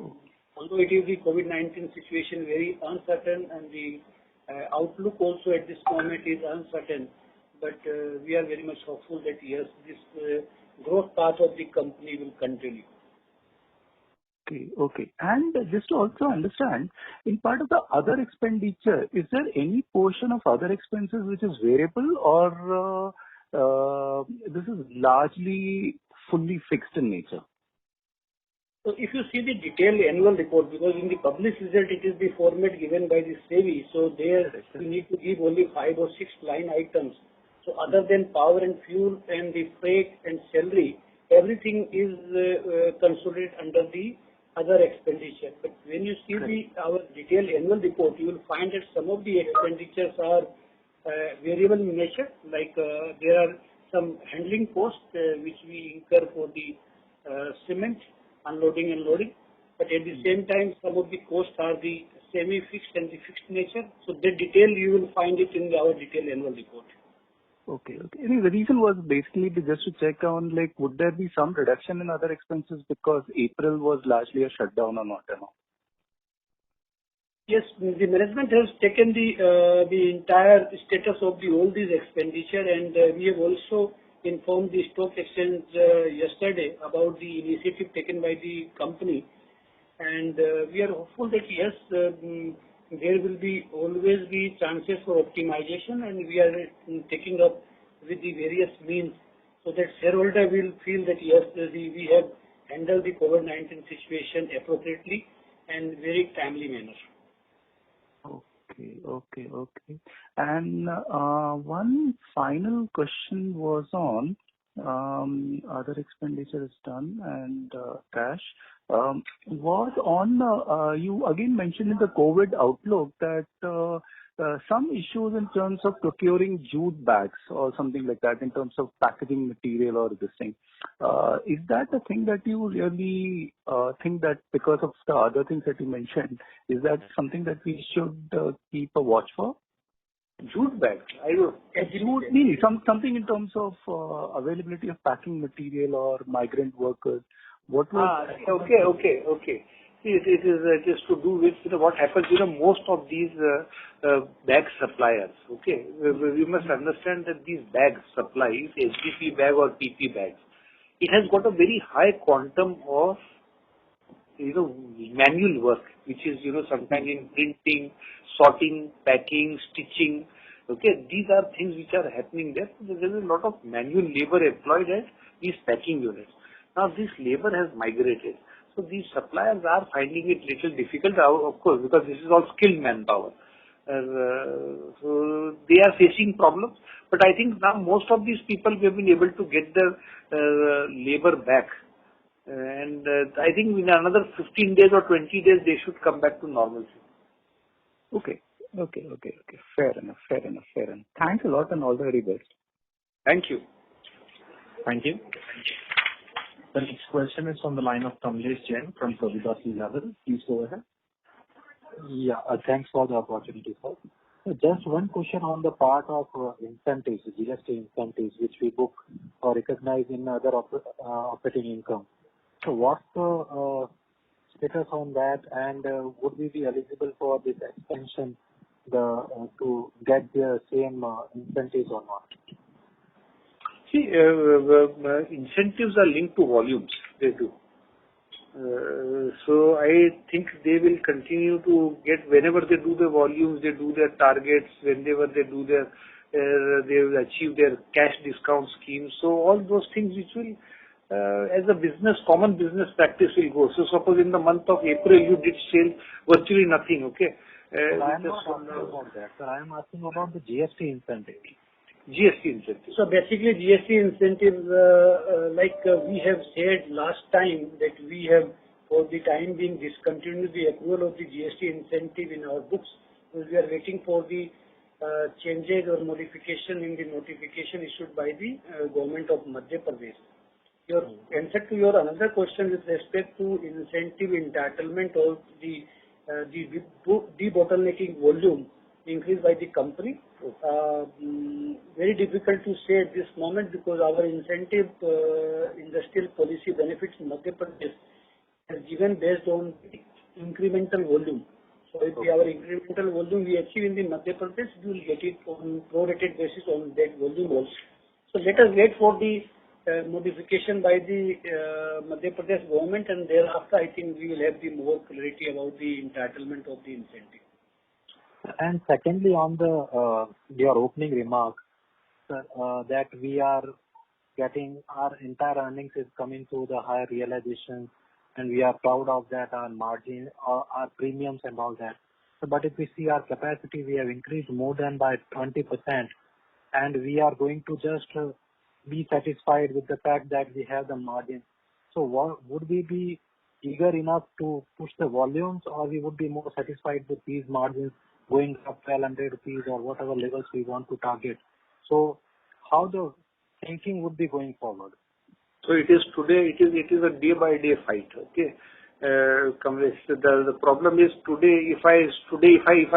although it is the COVID-19 situation very uncertain, and the outlook also at this moment is uncertain, but we are very much hopeful that yes, this growth path of the company will continue. Okay. And just to also understand, in part of the other expenditure, is there any portion of other expenses which is variable, or this is largely fully fixed in nature? So if you see the detailed annual report, because in the published result it is the format given by the SEBI, so there we need to give only 5 or 6 line items. So other than power and fuel and the freight and salary, everything is consolidated under the other expenditure. But when you see our detailed annual report, you will find that some of the expenditures are variable in nature, like there are some handling costs which we incur for the cement, unloading and loading. But at the same time, some of the costs are the semi-fixed and the fixed nature. So the detail you will find it in our detailed annual report. Okay. The reason was basically just to check on, like, would there be some reduction in other expenses because April was largely a shutdown or not? Yes, the management has taken the entire status of all these expenditure, and we have also informed the stock exchange yesterday about the initiative taken by the company. And we are hopeful that yes, there will always be chances for optimization, and we are taking up with the various means so that shareholder will feel that yes, we have handled the COVID-19 situation appropriately and very timely manner. Okay. And one final question was on other expenditure is done and cash. Was on you again mentioned in the COVID outlook that some issues in terms of procuring jute bags or something like that in terms of packaging material or this thing. Is that a thing that you really think that because of the other things that you mentioned, is that something that we should keep a watch for? Jute bags? Something in terms of availability of packing material or migrant workers. What was Okay. See, it is to do with what happens. Most of these bag suppliers. Okay, we must understand that these bag supplies, HDP bag or PP bags, it has got a very high quantum of manual work, which is sometimes in printing, sorting, packing, stitching. Okay, these are things which are happening there. There is a lot of manual labor employed at these packing units. Now this labor has migrated. So these suppliers are finding it little difficult, of course, because this is all skilled manpower. So they are facing problems. But I think now most of these people have been able to get their labor back. And I think in another 15 days or 20 days, they should come back to normalcy. Okay. Fair enough. Thanks a lot and all the very best. Thank you. Thank you. The next question is from the line of Kamlesh Jain from Prabhudas Lilladher. Please go ahead. Yeah, thanks for the opportunity, sir. Just one question on the part of incentives, GST incentives, which we book or recognize in other operating income. So what's the status on that, and would we be eligible for this extension to get the same incentives or not? See, incentives are linked to volumes. They do. So I think they will continue to get, whenever they do the volumes, they do their targets, whenever they do they will achieve their cash discount schemes. So all those things which will, as a common business practice will go. So suppose in the month of April you did sell virtually nothing, okay? I am not asking about that, sir. I am asking about the GST incentive. GST incentive. So basically GST incentives, we have said last time that we have for the time being discontinued the accrual of the GST incentive in our books, because we are waiting for the changes or modification in the notification issued by the government of Madhya Pradesh. Your answer to your another question with respect to incentive entitlement of the debottlenecking volume increased by the company. Very difficult to say at this moment because our incentive industrial policy benefits in Madhya Pradesh is given based on incremental volume. So if our incremental volume we achieve in the Madhya Pradesh, we will get it on prorated basis on that volume also. So let us wait for the modification by the Madhya Pradesh government, and thereafter I think we will have the more clarity about the entitlement of the incentive. And secondly, on your opening remark, sir, that we are getting our entire earnings is coming through the higher realization, and we are proud of that, our margin, our premiums and all that. So, but if we see our capacity, we have increased more than by 20%, and we are going to just be satisfied with the fact that we have the margin. So would we be eager enough to push the volumes, or we would be more satisfied with these margins going up 1,200 rupees or whatever levels we want to target? So how the thinking would be going forward? So it is today, it is a day by day fight. Okay. Kamlesh, the problem is today, if I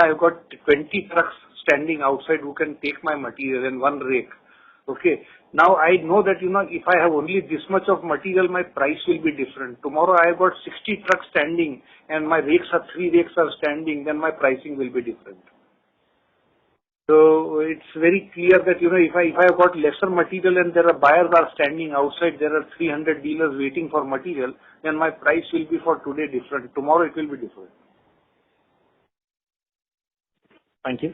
have got 20 trucks standing outside who can take my material and one rake. Okay. Now I know that, if I have only this much of material, my price will be different. Tomorrow I have got 60 trucks standing and my 3 rakes are standing, then my pricing will be different. So it's very clear that, if I have got lesser material and there are buyers are standing outside, there are 300 dealers waiting for material, then my price will be for today different. Tomorrow it will be different. Thank you.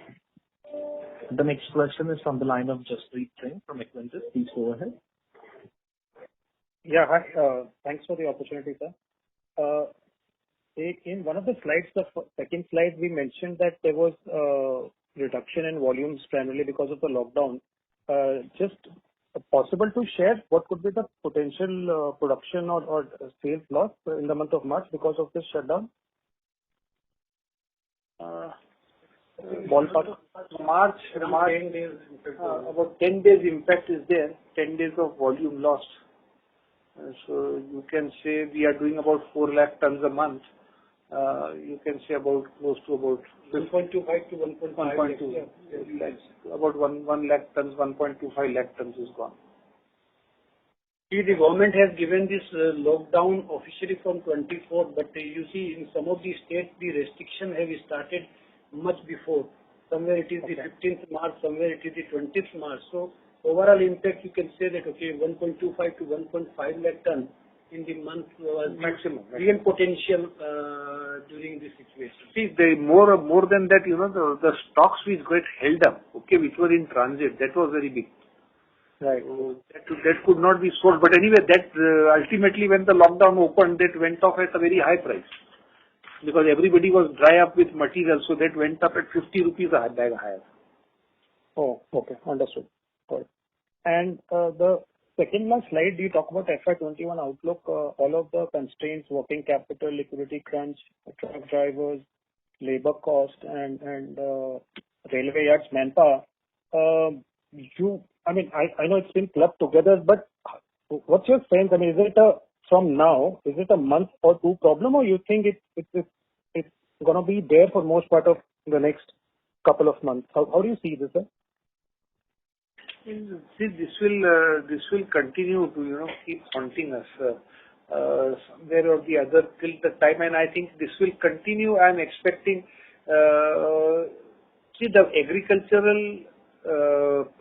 The next question is from the line of Jaspreet Singh from Equentis. Please go ahead. Yeah, hi. Thanks for the opportunity, sir. In one of the slides, the second slide, we mentioned that there was reduction in volumes primarily because of the lockdown. Just possible to share what could be the potential production or sales loss in the month of March because of this shutdown? Ballpark. March, about 10 days impact is there, 10 days of volume lost. So you can say we are doing about 4 lakh tons a month. You can say close to about 1.25 to 1.5 lakhs. About 1 lakh tons, 1.25 lakh tons is gone. See, the government has given this lockdown officially from 24th, but you see in some of the states the restriction have started much before. Somewhere it is the 15th March, somewhere it is the 20th March. So overall impact you can say that 1.25 to 1.5 lakh ton in the month was maximum real potential during this situation. See, more than that, the stocks which got held up, which were in transit, that was very big. Right. That could not be sold. But anyway, that ultimately when the lockdown opened, that went off at a very high price. Because everybody was dry up with material, so that went up at 50 rupees a bag higher. Oh, okay. Understood. Got it. And the second last slide, you talk about FY21 outlook, all of the constraints, working capital, liquidity crunch, truck drivers, labor cost, and railway yards manpower. I know it's been clubbed together, but what's your sense? Is it a month or two problem, or you think it's going to be there for most part of the next couple of months? How do you see this, sir? See, this will continue to keep haunting us somewhere or the other till the time, and I think this will continue. I'm expecting. See, the agricultural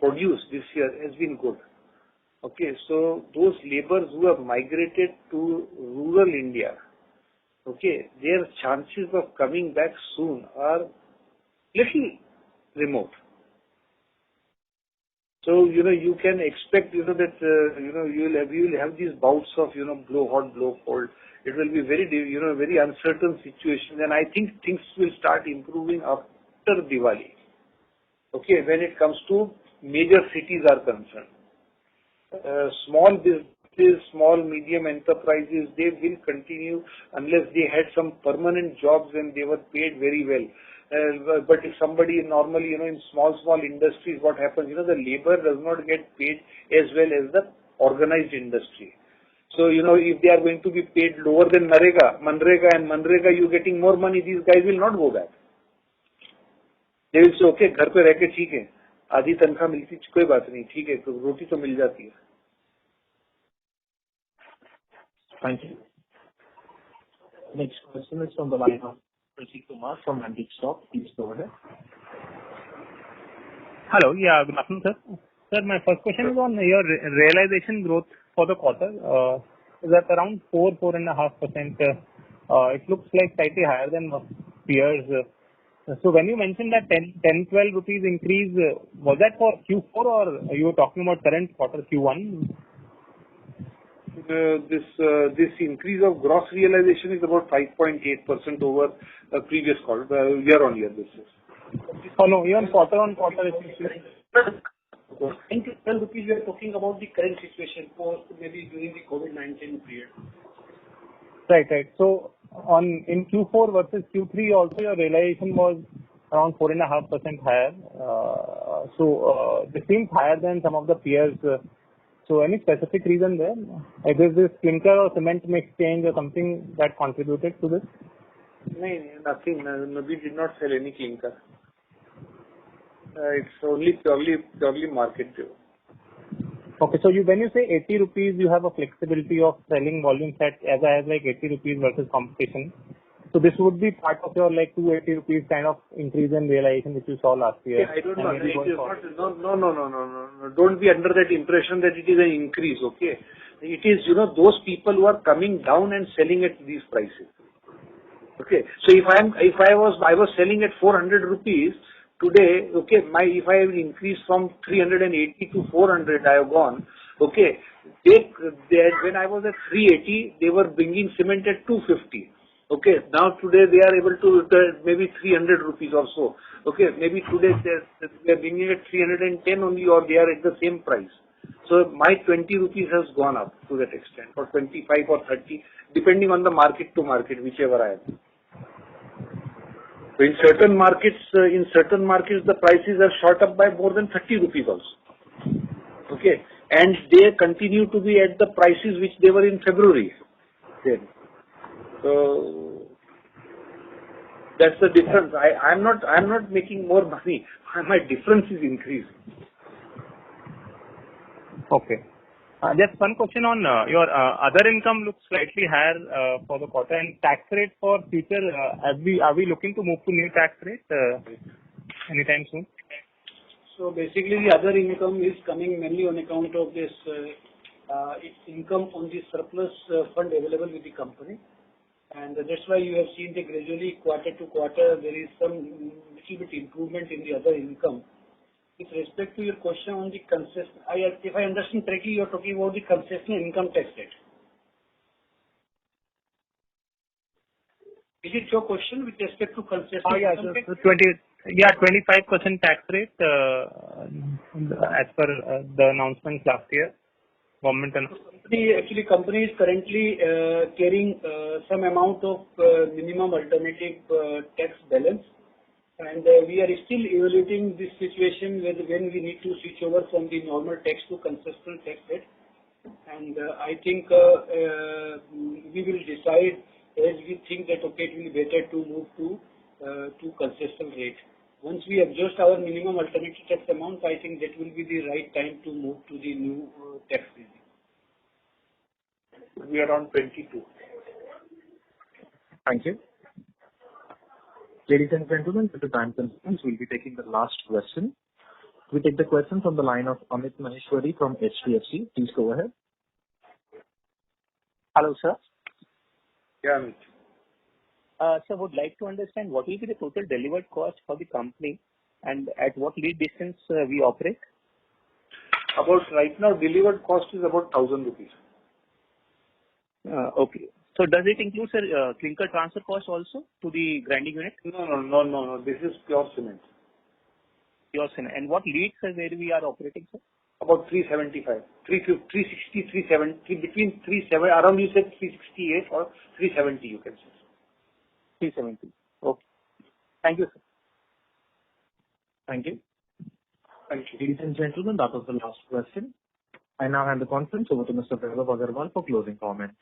produce this year has been good. Okay, so those laborers who have migrated to rural India, their chances of coming back soon are little remote. So, you can expect, that, you will have these bouts of, blow hot, blow cold. It will be very uncertain situation. And I think things will start improving after Diwali. Okay, when it comes to major cities are concerned. Small businesses, small, medium enterprises, they will continue unless they had some permanent jobs and they were paid very well. But if somebody normally, in small industries, what happens, the labor does not get paid as well as the organized industry. So, if they are going to be paid lower than Manrega, you getting more money, these guys will not go back. They will say, okay, घर पे रह के ठीक है, आधी तनख्वाह मिलती कोई बात नहीं, ठीक है, तो रोटी तो मिल जाती है. Thank you. Next question is from the line of Pratik Kumar from Antique Stock. Please go ahead. Hello. Yeah, good afternoon, sir. Sir, my first question is on your realization growth for the quarter. Is at around 4.5%. It looks like slightly higher than peers. So when you mentioned that 10-12 rupees increase, was that for Q4 or you were talking about current quarter Q1? This increase of gross realization is about 5.8% over previous quarter, year-on-year basis. Oh no, even quarter-on-quarter. 10 to 12 rupees, we are talking about the current situation post maybe during the COVID-19 period. Right. So in Q4 versus Q3 also your realization was around 4.5% higher. So this seems higher than some of the peers. So any specific reason there? Is this clinker or cement mix change or something that contributed to this? No, nothing. No, we did not sell any clinker. It's only purely market driven. Okay, so when you say 80 rupees, you have a flexibility of selling volume set as I have like 80 rupees versus competition. So this would be part of your like 280 rupees kind of increase in realization which you saw last year. Yeah, I don't know. It is not, no. Don't be under that impression that it is an increase, okay? It is, those people who are coming down and selling at these prices. Okay. So if I was selling at 400 rupees today, okay, if I have increased from 380 to 400, I have gone, okay. When I was at 380, they were bringing cement at 250. Okay, now today they are able to maybe 300 rupees or so. Okay, maybe today they are bringing at 310 only, or they are at the same price. So my 20 rupees has gone up to that extent, or 25 or 30, depending on the market to market, whichever I am. So in certain markets, the prices are shot up by more than 30 rupees also. Okay, and they continue to be at the prices which they were in February. Then. So that's the difference. I'm not making more money. My difference is increasing. Okay. Just one question on your other income looks slightly higher for the quarter, and tax rate for future. Are we looking to move to new tax rate anytime soon? So basically, the other income is coming mainly on account of this income on the surplus fund available with the company. And that's why you have seen that gradually quarter to quarter there is some little bit improvement in the other income. With respect to your question on the concession, if I understand correctly, you are talking about the concessional income tax rate. Is it your question with respect to concessional income tax? 25% tax rate as per the announcements last year. Government Company is currently carrying some amount of minimum alternative tax balance, and we are still evaluating this situation when we need to switch over from the normal tax to concessional tax rate. And I think we will decide as we think that okay, it will be better to move to concessional rate. Once we adjust our minimum alternative tax amount, I think that will be the right time to move to the new tax regime. We are on 22. Thank you. Ladies and gentlemen, due to time constraints, we'll be taking the last question. We take the question from the line of Amit Maheshwari from HDFC. Please go ahead. Hello, sir. Yeah, Amit. Sir, would like to understand what will be the total delivered cost for the company and at what lead distance we operate? About right now, delivered cost is about 1,000 rupees. Okay. So does it include, sir, clinker transfer cost also to the grinding unit? No. This is pure cement. Pure cement. And what leads, sir, where we are operating, sir? About 375, 360, 370, between 370, around you said 368 or 370 you can say. 370. Okay. Thank you, sir. Thank you. Thank you. Ladies and gentlemen, that was the last question. I now hand the conference over to Mr. Vaibhav Agarwal for closing comments.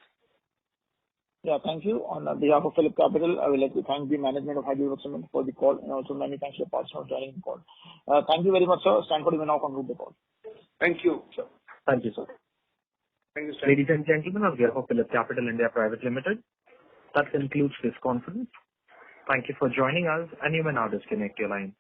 Yeah, thank you. On behalf of Phillip Capital, I would like to thank the management of HeidelbergCement for the call, and also many thanks to the partners for joining the call. Thank you very much, sir. Stanford will now conclude the call. Thank you, sir. Thank you, sir. Thank you, Stanford. Ladies and gentlemen, on behalf of Phillip Capital India Private Limited, that concludes this conference. Thank you for joining us, and you may now disconnect your lines.